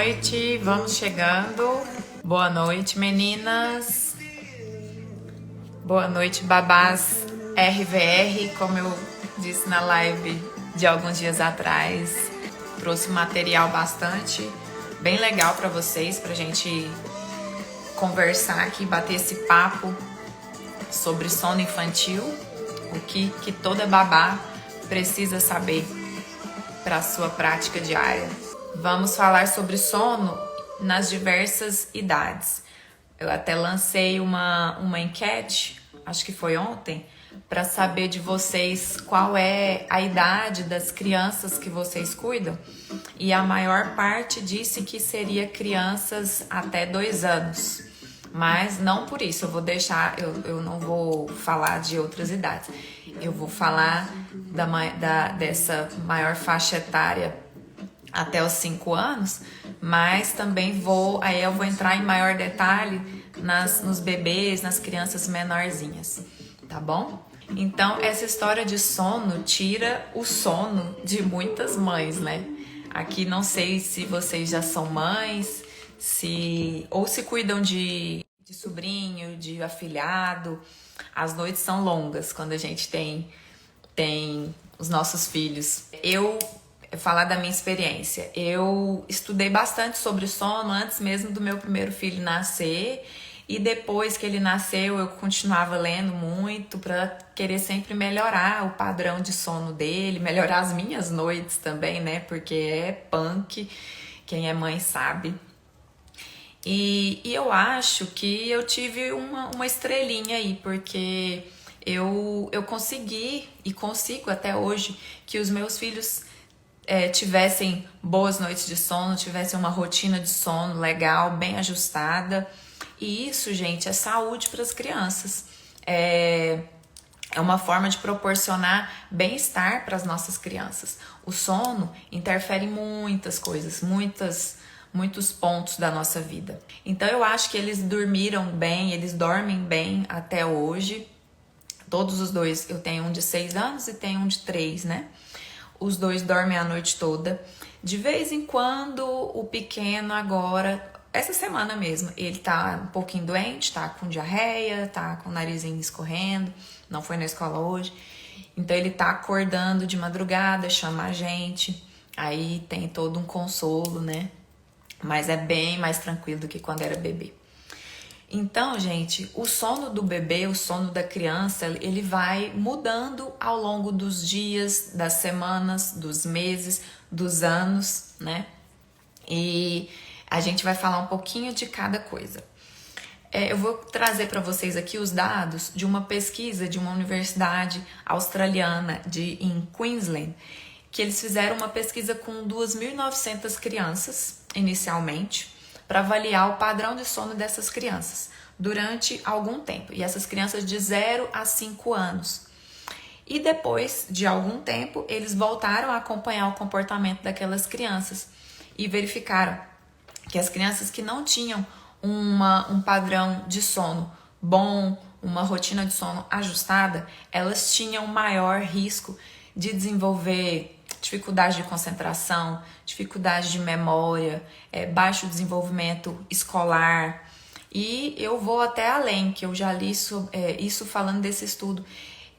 noite, vamos chegando. Boa noite, meninas. Boa noite, babás RVR, como eu disse na live de alguns dias atrás. Trouxe um material bastante bem legal para vocês, pra gente conversar aqui, bater esse papo sobre sono infantil, o que toda babá precisa saber para a sua prática diária. Vamos falar sobre sono nas diversas idades. Eu até lancei uma enquete, acho que foi ontem, para saber de vocês qual é a idade das crianças que vocês cuidam. E a maior parte disse que seria crianças até 2 anos. Mas não por isso, eu vou deixar, eu não vou falar de outras idades. Eu vou falar dessa maior faixa etária até os 5 anos, mas também eu vou entrar em maior detalhe nos bebês, nas crianças menorzinhas, tá bom? Então, essa história de sono tira o sono de muitas mães, né? Aqui não sei se vocês já são mães, ou se cuidam de sobrinho, de afilhado. As noites são longas quando a gente tem os nossos filhos. Eu falar da minha experiência. Eu estudei bastante sobre sono antes mesmo do meu primeiro filho nascer, e depois que ele nasceu eu continuava lendo muito para querer sempre melhorar o padrão de sono dele, melhorar as minhas noites também, né? Porque é punk, quem é mãe sabe. E eu acho que eu tive uma estrelinha aí, porque eu consegui e consigo até hoje que os meus filhos tivessem boas noites de sono, tivessem uma rotina de sono legal, bem ajustada. E isso, gente, é saúde para as crianças. É uma forma de proporcionar bem-estar para as nossas crianças. O sono interfere em muitas coisas, muitos pontos da nossa vida. Então eu acho que eles dormiram bem, eles dormem bem até hoje. Todos os dois, eu tenho um de 6 anos e tenho um de 3, né? Os dois dormem a noite toda. De vez em quando, o pequeno agora, essa semana mesmo, ele tá um pouquinho doente, tá com diarreia, tá com o narizinho escorrendo, não foi na escola hoje. Então ele tá acordando de madrugada, chama a gente, aí tem todo um consolo, né? Mas é bem mais tranquilo do que quando era bebê. Então, gente, o sono do bebê, o sono da criança, ele vai mudando ao longo dos dias, das semanas, dos meses, dos anos, né? E a gente vai falar um pouquinho de cada coisa. Eu vou trazer para vocês aqui os dados de uma pesquisa de uma universidade australiana em Queensland, que eles fizeram uma pesquisa com 2.900 crianças, inicialmente, para avaliar o padrão de sono dessas crianças durante algum tempo. E essas crianças de 0 a 5 anos. E depois de algum tempo, eles voltaram a acompanhar o comportamento daquelas crianças e verificaram que as crianças que não tinham um padrão de sono bom, uma rotina de sono ajustada, elas tinham maior risco de desenvolver dificuldade de concentração, dificuldade de memória, baixo desenvolvimento escolar. E eu vou até além, que eu já li isso falando desse estudo.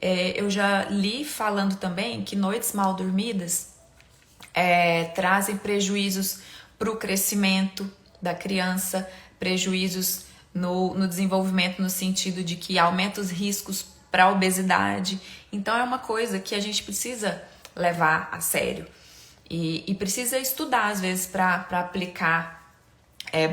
Eu já li falando também que noites mal dormidas trazem prejuízos para o crescimento da criança, prejuízos no desenvolvimento, no sentido de que aumenta os riscos para a obesidade. Então é uma coisa que a gente precisa levar a sério e precisa estudar às vezes para aplicar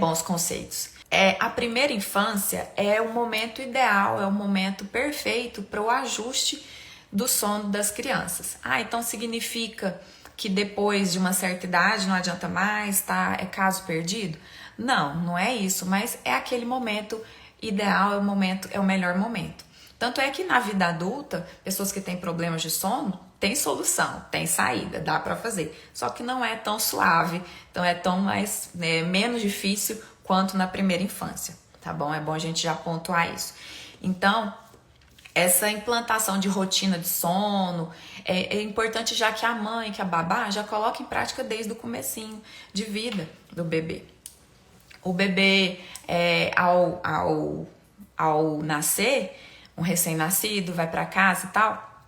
bons conceitos. A primeira infância é o momento ideal, é o momento perfeito para o ajuste do sono das crianças. Então significa que depois de uma certa idade não adianta mais, tá? É caso perdido? Não é isso, mas é aquele momento ideal, é o melhor momento. Tanto é que na vida adulta, pessoas que têm problemas de sono, tem solução, tem saída, dá para fazer. Só que não é tão suave, então é menos difícil quanto na primeira infância, tá bom? É bom a gente já pontuar isso. Então, essa implantação de rotina de sono é importante, já que a mãe, que a babá, já coloca em prática desde o comecinho de vida do bebê. O bebê, ao nascer, um recém-nascido, vai para casa e tal,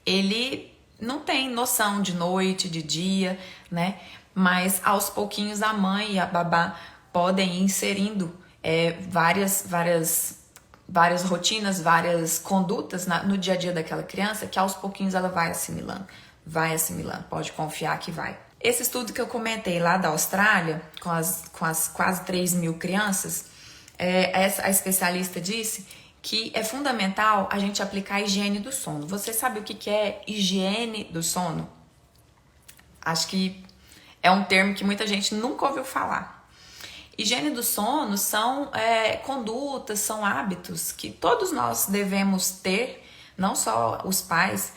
ele não tem noção de noite, de dia, né? Mas aos pouquinhos a mãe e a babá podem ir inserindo várias rotinas, várias condutas no dia a dia daquela criança, que aos pouquinhos ela vai assimilando, pode confiar que vai. Esse estudo que eu comentei lá da Austrália, com as quase 3 mil crianças, a especialista disse que é fundamental a gente aplicar a higiene do sono. Você sabe o que é higiene do sono? Acho que é um termo que muita gente nunca ouviu falar. Higiene do sono são condutas, são hábitos que todos nós devemos ter, não só os pais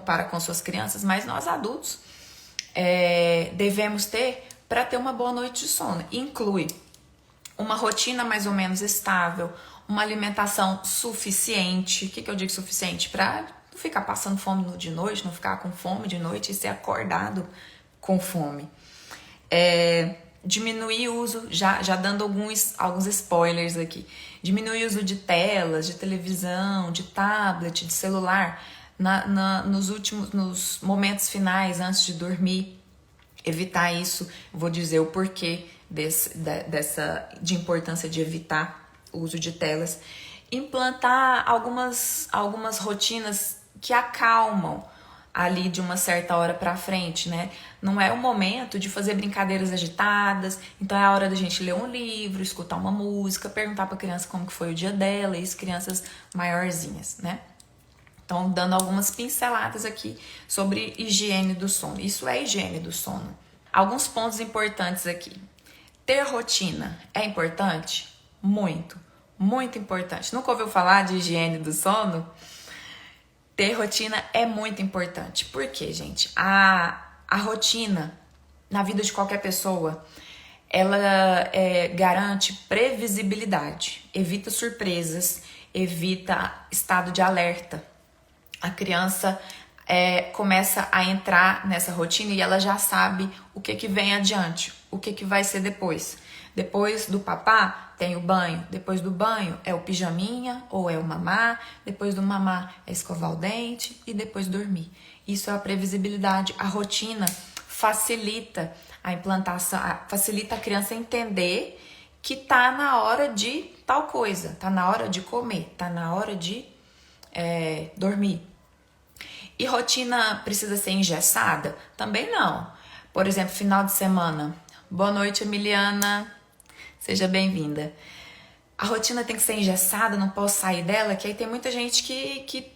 para com suas crianças, mas nós adultos devemos ter para ter uma boa noite de sono. Inclui uma rotina mais ou menos estável, uma alimentação suficiente. O que eu digo suficiente? Para não ficar passando fome de noite, não ficar com fome de noite e ser acordado com fome. Diminuir o uso, já dando alguns spoilers aqui, diminuir o uso de telas, de televisão, de tablet, de celular nos momentos finais antes de dormir. Evitar isso, vou dizer o porquê de importância de evitar o uso de telas. Implantar algumas rotinas que acalmam ali de uma certa hora pra frente, né? Não é o momento de fazer brincadeiras agitadas, então é a hora da gente ler um livro, escutar uma música, perguntar pra criança como que foi o dia dela, isso crianças maiorzinhas, né? Então, dando algumas pinceladas aqui sobre higiene do sono. Isso é higiene do sono. Alguns pontos importantes aqui. Ter rotina é importante? Muito, muito importante. Nunca ouviu falar de higiene do sono? Ter rotina é muito importante. Por quê, gente? A rotina na vida de qualquer pessoa, ela garante previsibilidade, evita surpresas, evita estado de alerta. A criança começa a entrar nessa rotina e ela já sabe o que vem adiante, o que vai ser depois. Depois do papá, tem o banho. Depois do banho, é o pijaminha ou é o mamá. Depois do mamá, é escovar o dente e depois dormir. Isso é a previsibilidade. A rotina facilita a implantação, facilita a criança entender que tá na hora de tal coisa, tá na hora de comer, tá na hora de dormir. E rotina precisa ser engessada? Também não. Por exemplo, final de semana. Boa noite, Emiliana. Seja bem-vinda. A rotina tem que ser engessada, não posso sair dela, que aí tem muita gente que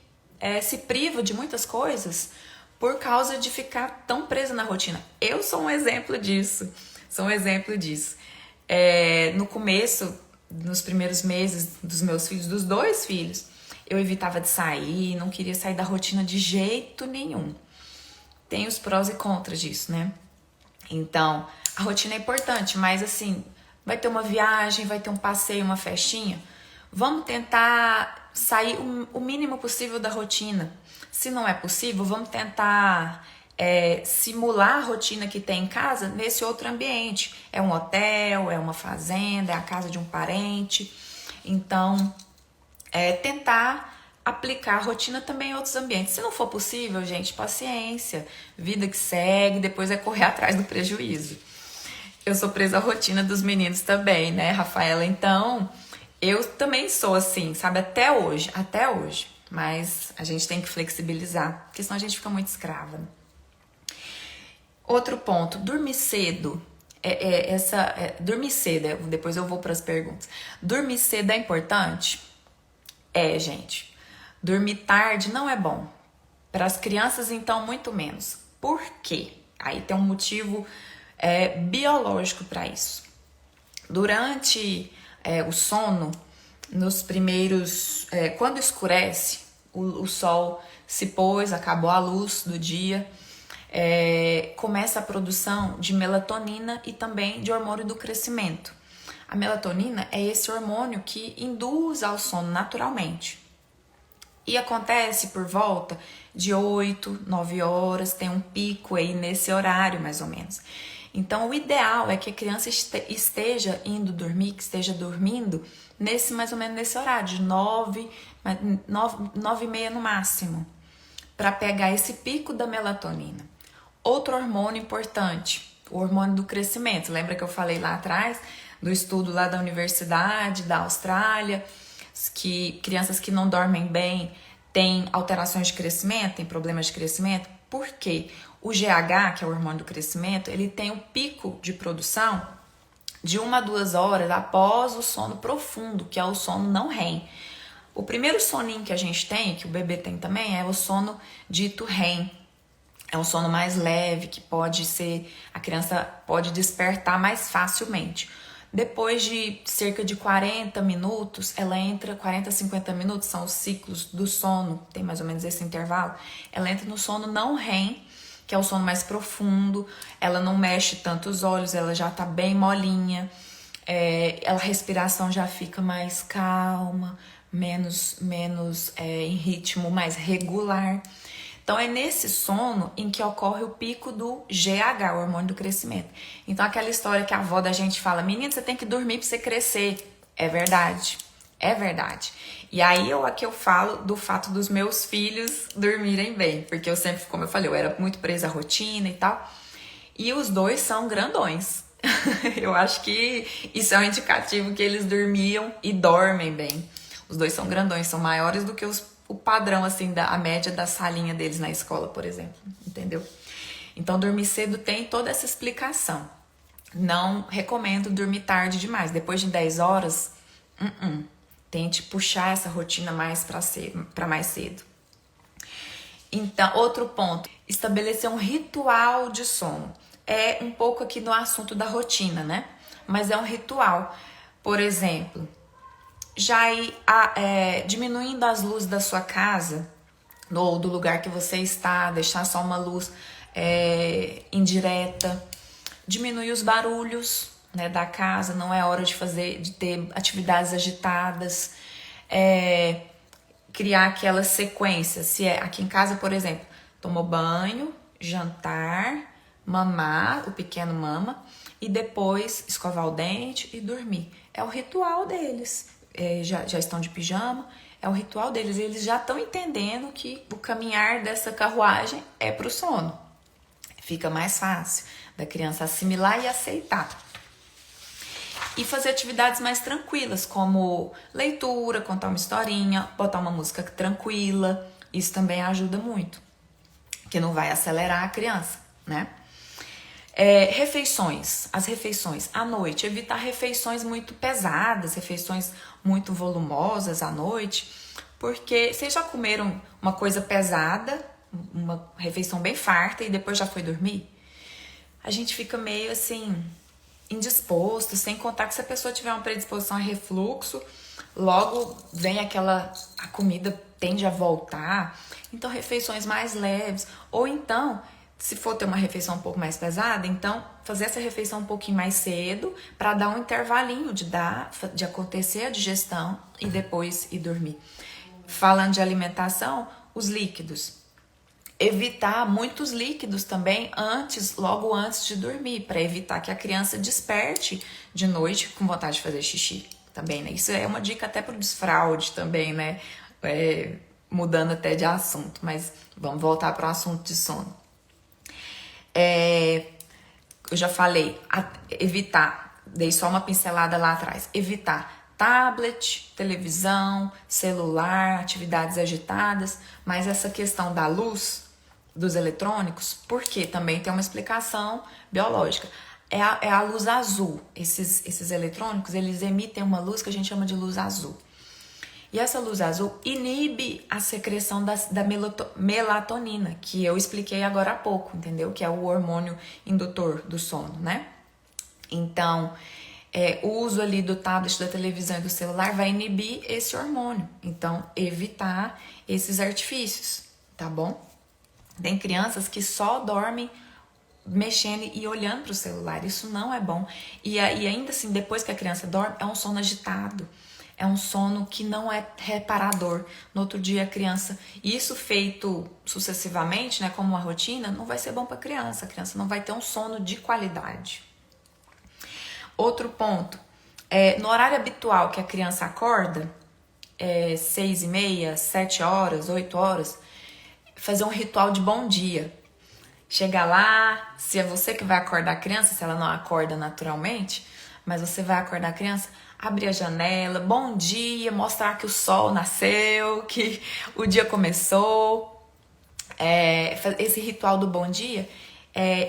se priva de muitas coisas por causa de ficar tão presa na rotina. Eu sou um exemplo disso. No começo, nos primeiros meses dos meus filhos, dos 2 filhos, eu evitava de sair, não queria sair da rotina de jeito nenhum. Tem os prós e contras disso, né? Então, a rotina é importante, mas assim, vai ter uma viagem, vai ter um passeio, uma festinha. Vamos tentar sair o mínimo possível da rotina. Se não é possível, vamos tentar simular a rotina que tem em casa nesse outro ambiente. É um hotel, é uma fazenda, é a casa de um parente. Então, tentar aplicar a rotina também em outros ambientes. Se não for possível, gente, paciência, vida que segue, depois é correr atrás do prejuízo. Eu sou presa à rotina dos meninos também, né, Rafaela? Então, eu também sou assim, sabe? Até hoje. Mas a gente tem que flexibilizar, porque senão a gente fica muito escrava. Outro ponto, dormir cedo. Dormir cedo, depois eu vou para as perguntas. Dormir cedo é importante? Gente. Dormir tarde não é bom. Para as crianças, então, muito menos. Por quê? Aí tem um motivo biológico para isso. Durante o sono, nos primeiros... quando escurece, o sol se pôs, acabou a luz do dia, começa a produção de melatonina e também de hormônio do crescimento. A melatonina é esse hormônio que induz ao sono naturalmente. E acontece por volta de 8, 9 horas, tem um pico aí nesse horário mais ou menos. Então o ideal é que a criança esteja indo dormir, que esteja dormindo nesse mais ou menos nesse horário, de 9 e meia no máximo, para pegar esse pico da melatonina. Outro hormônio importante, o hormônio do crescimento. Lembra que eu falei lá atrás do estudo lá da Universidade da Austrália, que crianças que não dormem bem têm alterações de crescimento, têm problemas de crescimento? Por quê? O GH, que é o hormônio do crescimento, ele tem um pico de produção de 1 a 2 horas após o sono profundo, que é o sono não REM. O primeiro soninho que a gente tem, que o bebê tem também, é o sono dito REM. É um sono mais leve, que pode ser, a criança pode despertar mais facilmente. Depois de cerca de 40 minutos, ela entra, 40 a 50 minutos são os ciclos do sono, tem mais ou menos esse intervalo, ela entra no sono não REM, que é o sono mais profundo, ela não mexe tanto os olhos, ela já tá bem molinha, a respiração já fica mais calma, menos em ritmo mais regular. Então é nesse sono em que ocorre o pico do GH, o hormônio do crescimento. Então aquela história que a avó da gente fala, menina, você tem que dormir pra você crescer. É verdade, é verdade. E aí aqui eu falo do fato dos meus filhos dormirem bem, porque eu sempre, como eu falei, eu era muito presa à rotina e tal. E os dois são grandões. Eu acho que isso é um indicativo que eles dormiam e dormem bem. Os dois são grandões, são maiores do que o padrão, assim, a média da salinha deles na escola, por exemplo, entendeu? Então, dormir cedo tem toda essa explicação. Não recomendo dormir tarde demais. Depois de 10 horas, tente puxar essa rotina mais para mais cedo. Então, outro ponto, estabelecer um ritual de sono. É um pouco aqui no assunto da rotina, né? Mas é um ritual. Por exemplo, já ir diminuindo as luzes da sua casa ou do lugar que você está, deixar só uma luz indireta, diminuir os barulhos, né, da casa, não é hora de ter atividades agitadas, criar aquela sequência, se é aqui em casa, por exemplo, tomou banho, jantar, mamar, o pequeno mama, e depois escovar o dente e dormir. É o ritual deles. Já estão de pijama, é o ritual deles. Eles já estão entendendo que o caminhar dessa carruagem é pro sono. Fica mais fácil da criança assimilar e aceitar. E fazer atividades mais tranquilas, como leitura, contar uma historinha, botar uma música tranquila. Isso também ajuda muito, que não vai acelerar a criança, né? Refeições, as refeições à noite, evitar refeições muito pesadas, refeições muito volumosas à noite, porque vocês já comeram uma coisa pesada, uma refeição bem farta e depois já foi dormir? A gente fica meio assim, indisposto, sem contar que se a pessoa tiver uma predisposição a refluxo, logo vem a comida tende a voltar. Então refeições mais leves, ou então se for ter uma refeição um pouco mais pesada, então fazer essa refeição um pouquinho mais cedo para dar um intervalinho de acontecer a digestão e depois ir dormir. Falando de alimentação, os líquidos. Evitar muitos líquidos também logo antes de dormir, para evitar que a criança desperte de noite com vontade de fazer xixi também, né? Isso é uma dica até para o desfraude também, né? Mudando até de assunto, mas vamos voltar para o assunto de sono. Eu já falei, evitar, dei só uma pincelada lá atrás, evitar tablet, televisão, celular, atividades agitadas, mas essa questão da luz, dos eletrônicos, porque também tem uma explicação biológica. É a luz azul. Esses eletrônicos, eles emitem uma luz que a gente chama de luz azul. E essa luz azul inibe a secreção da melatonina, que eu expliquei agora há pouco, entendeu? Que é o hormônio indutor do sono, né? Então, o uso ali do tablet, da televisão e do celular vai inibir esse hormônio. Então, evitar esses artifícios, tá bom? Tem crianças que só dormem mexendo e olhando para o celular. Isso não é bom. E ainda assim, depois que a criança dorme, é um sono agitado. é um sono que não é reparador. No outro dia a criança, isso feito sucessivamente, né, como uma rotina, não vai ser bom para a criança não vai ter um sono de qualidade. Outro ponto, no horário habitual que a criança acorda, 6h30, 7 horas, 8 horas, fazer um ritual de bom dia. Chegar lá, se é você que vai acordar a criança, se ela não acorda naturalmente, mas você vai acordar a criança, abrir a janela, bom dia, mostrar que o sol nasceu, que o dia começou. Esse ritual do bom dia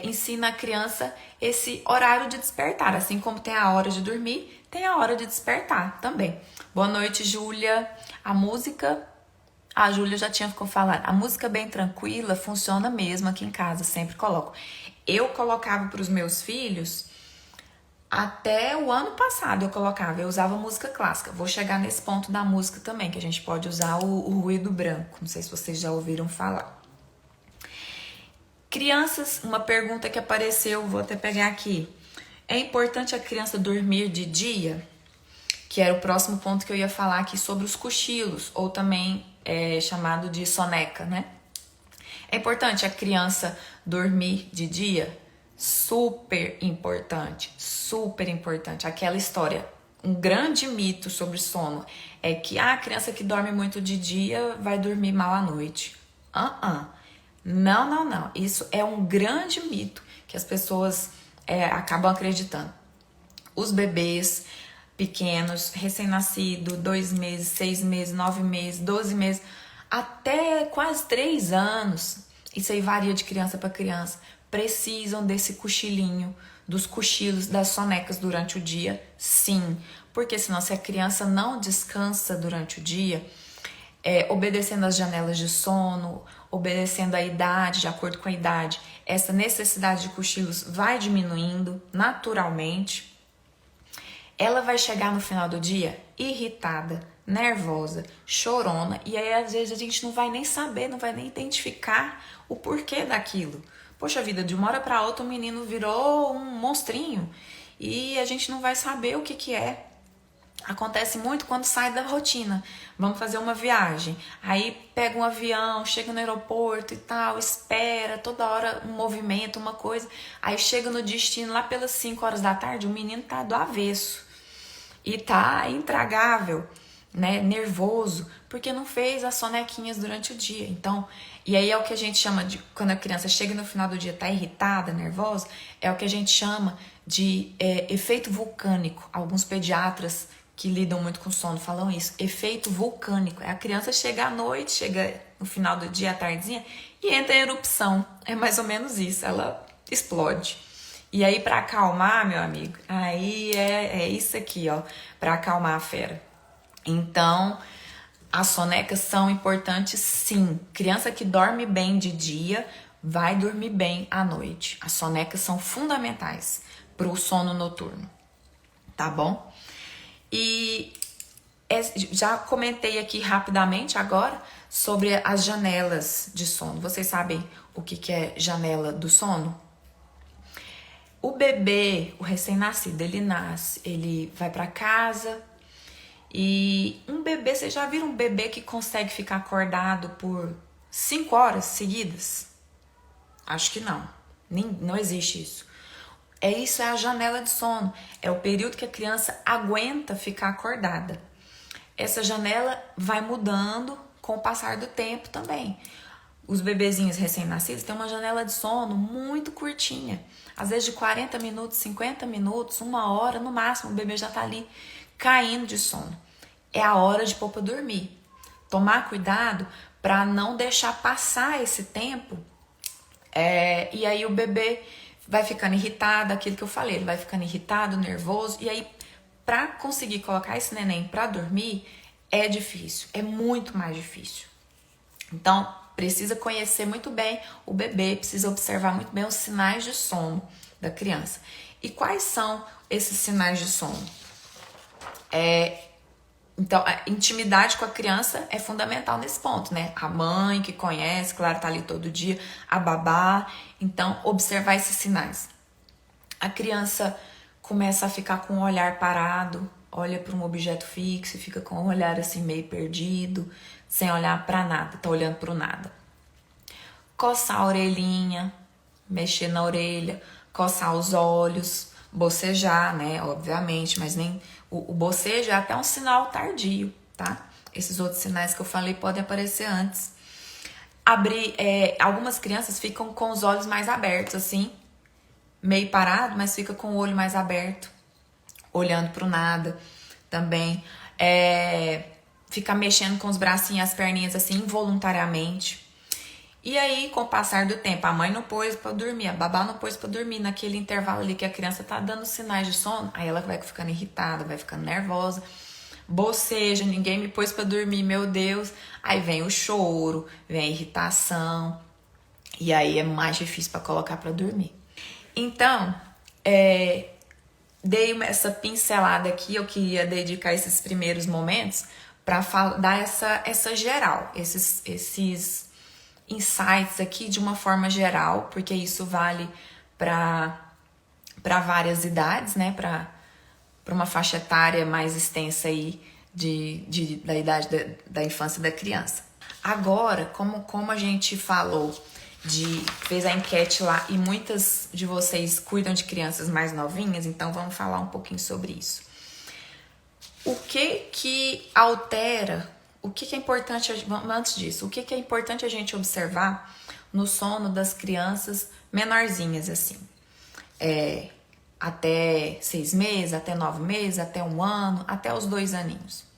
ensina a criança esse horário de despertar. Assim como tem a hora de dormir, tem a hora de despertar também. Boa noite, Júlia. A música... A Júlia já tinha falado. A música bem tranquila funciona mesmo aqui em casa, sempre coloco. Eu colocava para os meus filhos, até o ano passado eu usava música clássica. Vou chegar nesse ponto da música também, que a gente pode usar o ruído branco. Não sei se vocês já ouviram falar. Crianças, uma pergunta que apareceu, vou até pegar aqui. É importante a criança dormir de dia? Que era o próximo ponto que eu ia falar aqui sobre os cochilos, ou também chamado de soneca, né? É importante a criança dormir de dia? Super importante, super importante. Aquela história, um grande mito sobre sono é que a criança que dorme muito de dia vai dormir mal à noite. Não. Isso é um grande mito que as pessoas acabam acreditando. Os bebês pequenos, recém-nascido, 2 meses, 6 meses, 9 meses, 12 meses, até quase 3 anos, isso aí varia de criança para criança, precisam desse cochilinho, dos cochilos, das sonecas durante o dia, sim. Porque senão, se a criança não descansa durante o dia, obedecendo às janelas de sono, obedecendo à idade, de acordo com a idade, essa necessidade de cochilos vai diminuindo naturalmente. Ela vai chegar no final do dia irritada, nervosa, chorona, e aí às vezes a gente não vai nem saber, não vai nem identificar o porquê daquilo. Poxa vida, de uma hora para outra o menino virou um monstrinho e a gente não vai saber o que é. Acontece muito quando sai da rotina. Vamos fazer uma viagem, aí pega um avião, chega no aeroporto e tal, espera, toda hora um movimento, uma coisa. Aí chega no destino lá pelas 5 horas da tarde, o menino tá do avesso. E tá intragável, né, nervoso, porque não fez as sonequinhas durante o dia. Então, e aí é o que a gente chama de, quando a criança chega no final do dia, tá irritada, nervosa, é o que a gente chama de efeito vulcânico. Alguns pediatras que lidam muito com sono falam isso, efeito vulcânico. É a criança chega à noite, chega no final do dia, à tardezinha, e entra em erupção. É mais ou menos isso, ela explode. E aí, para acalmar, meu amigo, aí é isso aqui, ó, para acalmar a fera. Então, as sonecas são importantes, sim. Criança que dorme bem de dia vai dormir bem à noite. As sonecas são fundamentais para o sono noturno, tá bom? E já comentei aqui rapidamente agora sobre as janelas de sono. Vocês sabem o que é janela do sono? O bebê, o recém-nascido, ele nasce, ele vai para casa e um bebê, vocês já viram um bebê que consegue ficar acordado por 5 horas seguidas? Acho que não, não existe isso. Isso é a janela de sono, é o período que a criança aguenta ficar acordada. Essa janela vai mudando com o passar do tempo também. Os bebezinhos recém-nascidos têm uma janela de sono muito curtinha. Às vezes de 40 minutos, 50 minutos, 1 hora no máximo, o bebê já tá ali caindo de sono. É a hora de pôr pra dormir. Tomar cuidado para não deixar passar esse tempo. E aí o bebê vai ficando irritado, aquilo que eu falei, ele vai ficando irritado, nervoso. E aí, para conseguir colocar esse neném para dormir, é difícil, é muito mais difícil. Então, precisa conhecer muito bem o bebê, precisa observar muito bem os sinais de sono da criança. E quais são esses sinais de sono? Então, a intimidade com a criança é fundamental nesse ponto, né? A mãe que conhece, claro, tá ali todo dia, a babá. Então, observar esses sinais. A criança começa a ficar com o olhar parado, olha para um objeto fixo e fica com o olhar assim meio perdido, sem olhar para nada, tá olhando para o nada. Coçar a orelhinha, mexer na orelha, coçar os olhos, bocejar, né? Obviamente, mas nem o bocejo é até um sinal tardio, tá? Esses outros sinais que eu falei podem aparecer antes. Algumas crianças ficam com os olhos mais abertos, assim, meio parado, mas fica com o olho mais aberto, olhando pro nada também. Fica mexendo com os bracinhos, as perninhas assim, involuntariamente. E aí, com o passar do tempo, a mãe não pôs pra dormir, a babá não pôs pra dormir, naquele intervalo ali que a criança tá dando sinais de sono, aí ela vai ficando irritada, vai ficando nervosa, boceja, ninguém me pôs pra dormir, meu Deus. Aí vem o choro, vem a irritação, e aí é mais difícil pra colocar pra dormir. Então, dei essa pincelada aqui, eu queria dedicar esses primeiros momentos pra dar essa geral, esses insights aqui de uma forma geral, porque isso vale para várias idades, né? Para uma faixa etária mais extensa aí da idade da infância e da criança. Agora, como a gente falou, fez a enquete lá e muitas de vocês cuidam de crianças mais novinhas, então vamos falar um pouquinho sobre isso. O que altera, o que é importante, antes disso, o que é importante a gente observar no sono das crianças menorzinhas, assim, até 6 meses, até 9 meses, até 1 ano, até os 2 aninhos.